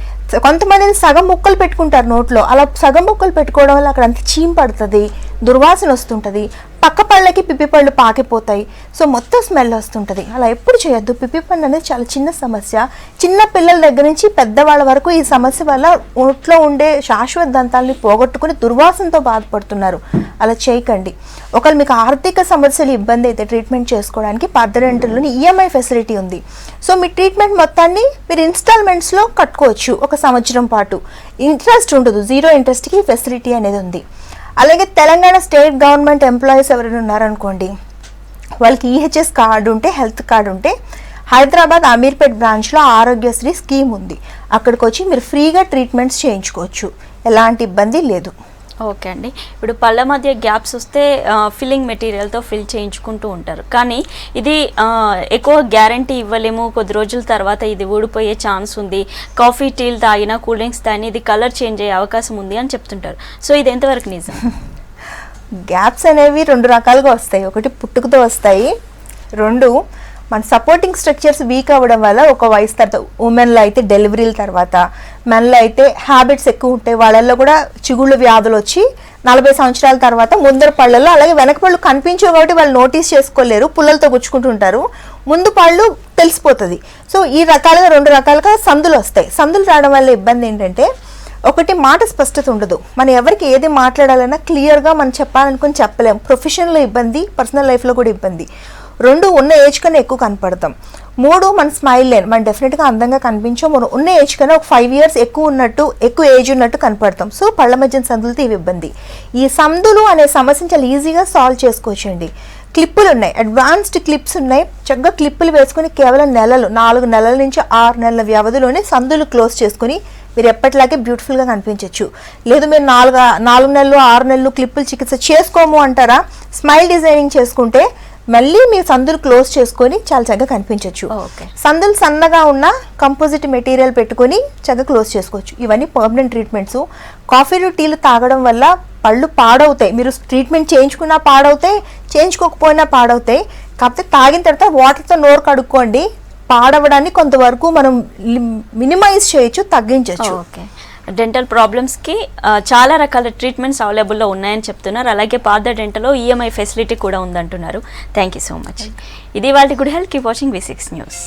కొంతమంది సగం ముక్కలు పెట్టుకుంటారు నోట్లో. అలా సగం ముక్కలు పెట్టుకోవడం వల్ల అక్కడ అంత చీమ్ పడుతుంది, దుర్వాసన వస్తుంటుంది, పక్క పళ్ళకి పిప్పి పళ్ళు పాకిపోతాయి. సో మొత్తం స్మెల్ వస్తుంటుంది. అలా ఎప్పుడు చేయొద్దు. పిప్పి పళ్ళు అనేది చాలా చిన్న సమస్య. చిన్న పిల్లల దగ్గర నుంచి పెద్దవాళ్ళ వరకు ఈ సమస్య వల్ల నోట్లో ఉండే శాశ్వత దంతాలని పోగొట్టుకుని దుర్వాసనతో బాధపడుతున్నారు. అలా చేయకండి. ఒకవేళ మీకు ఆర్థిక సమస్యలు ఇబ్బంది అయితే ట్రీట్మెంట్ చేసుకోవడానికి పర్దడెంటల్లోని ఈఎంఐ ఫెసిలిటీ ఉంది. సో మీ ట్రీట్మెంట్ మొత్తాన్ని మీరు ఇన్స్టాల్మెంట్స్లో కట్టుకోవచ్చు. 1 సంవత్సరం పాటు ఇంట్రెస్ట్ ఉండదు, 0 ఇంట్రెస్ట్కి ఫెసిలిటీ అనేది ఉంది. అలాగే తెలంగాణ స్టేట్ గవర్నమెంట్ ఎంప్లాయీస్ ఎవరైనా ఉన్నారనుకోండి, వాళ్ళకి ఈహెచ్ఎస్ కార్డు ఉంటే, హెల్త్ కార్డు ఉంటే హైదరాబాద్ అమీర్పేట్ బ్రాంచ్లో ఆరోగ్యశ్రీ స్కీమ్ ఉంది. అక్కడికి వచ్చి మీరు ఫ్రీగా ట్రీట్మెంట్స్ చేయించుకోవచ్చు, ఎలాంటి ఇబ్బంది లేదు. ఓకే అండి. ఇప్పుడు పళ్ళ మధ్య గ్యాప్స్ వస్తే ఫిల్లింగ్ మెటీరియల్తో ఫిల్ చేయించుకుంటూ ఉంటారు, కానీ ఇది ఎక్కువ గ్యారంటీ ఇవ్వలేము, కొద్ది రోజుల తర్వాత ఇది ఊడిపోయే ఛాన్స్ ఉంది, కాఫీ టీలు తాగినా కూల్ డ్రింక్స్ తాగినా ఇది కలర్ చేంజ్ అయ్యే అవకాశం ఉంది అని చెప్తుంటారు. సో ఇది ఎంతవరకు నిజం? గ్యాప్స్ అనేవి 2 రకాలుగా వస్తాయి. ఒకటి పుట్టుకతో వస్తాయి, 2 మన సపోర్టింగ్ స్ట్రక్చర్స్ వీక్ అవ్వడం వల్ల ఒక వయసు తర్వాత, ఉమెన్లో అయితే డెలివరీల తర్వాత, మెన్లో అయితే హ్యాబిట్స్ ఎక్కువ ఉంటాయి, వాళ్ళల్లో కూడా చిగుళ్ళు వ్యాధులు వచ్చి 40 సంవత్సరాల తర్వాత ముందర పళ్ళల్లో, అలాగే వెనక పళ్ళు కనిపించవు కాబట్టి వాళ్ళు నోటీస్ చేసుకోలేరు, పుల్లలతో గుచ్చుకుంటుంటారు, ముందు పళ్ళు తెలిసిపోతుంది. సో ఈ రకాలుగా 2 రకాలుగా సందులు వస్తాయి. సందులు రావడం వల్ల ఇబ్బంది ఏంటంటే, ఒకటి మాట స్పష్టత ఉండదు, మనం ఎవరికి ఏది మాట్లాడాలన్నా క్లియర్గా మనం చెప్పాలనుకుని చెప్పలేం, ప్రొఫెషనల్లో ఇబ్బంది, పర్సనల్ లైఫ్లో కూడా ఇబ్బంది. 2 ఉన్న ఏజ్ కన్నా ఎక్కువ కనపడతాం. 3 మన స్మైల్ లేని, మనం డెఫినెట్గా అందంగా కనిపించాం, మనం ఉన్న ఏజ్ కన్నా ఒక 5 years ఎక్కువ ఉన్నట్టు, ఎక్కువ ఏజ్ ఉన్నట్టు కనపడతాం. సో పళ్ళ మధ్యన సందులతో ఇవి ఇబ్బంది. ఈ సందులు అనే సమస్యను చాలా ఈజీగా సాల్వ్ చేసుకోవచ్చండి. క్లిప్పులు ఉన్నాయి, అడ్వాన్స్డ్ క్లిప్స్ ఉన్నాయి, చక్కగా క్లిప్పులు వేసుకుని కేవలం 4 నెలల నుంచి 6 నెలల వ్యవధిలోనే సందులు క్లోజ్ చేసుకుని మీరు ఎప్పటిలాగే బ్యూటిఫుల్గా కనిపించవచ్చు. లేదు మీరు 4 నెలలు 6 నెలలు క్లిప్పులు చికిత్స చేసుకోము అంటారా, స్మైల్ డిజైనింగ్ చేసుకుంటే మళ్ళీ మీరు సందులు క్లోజ్ చేసుకొని చాలా చక్కగా కనిపించవచ్చు. సందులు సన్నగా ఉన్న కంపోజిట్ మెటీరియల్ పెట్టుకొని చక్కగా క్లోజ్ చేసుకోవచ్చు. ఇవన్నీ పర్మనెంట్ ట్రీట్మెంట్స్. కాఫీలు టీలు తాగడం వల్ల పళ్ళు పాడవుతాయి, మీరు ట్రీట్మెంట్ చేయించుకున్నా పాడవుతాయి, చేయించుకోకపోయినా పాడవుతాయి. కాకపోతే తాగిన తర్వాత వాటర్తో నోరు కడుక్కోండి, పాడవడాన్ని కొంతవరకు మనం మినిమైజ్ చేయొచ్చు, తగ్గించవచ్చు. ఓకే. డెంటల్ ప్రాబ్లమ్స్కి చాలా రకాల ట్రీట్మెంట్స్ అవైలబుల్లో ఉన్నాయని చెప్తున్నారు. అలాగే పార్థ డెంటల్లో ఈఎంఐ ఫెసిలిటీ కూడా ఉందంటున్నారు. Thank you so much. ఇది వాళ్ళ good health. Keep watching V6 news.